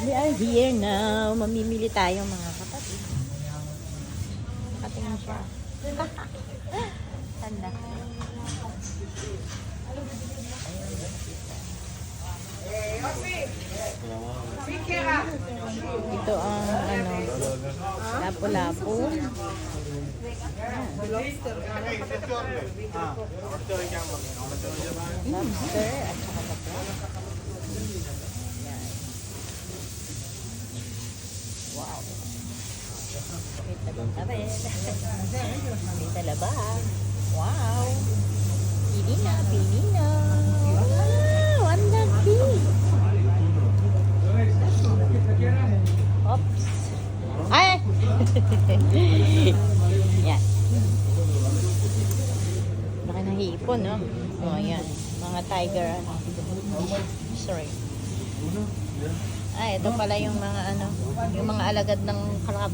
We are here now. Mamimili tayo mga kapatid. Nakatingin siya. Tanda. Ito ang ano, lapu-lapu. Lobster at saka bakla. Yan. Wow. Kita bang tabi? Kita laba. Wow. Pili na, pili na. Wow, ang laki. Oops. Ay! Yan. Laki ng hipon, no? O, yan. Mga tiger, ano. Sorry. Ay, ito pala yung mga, ano, yung mga alagad ng crab.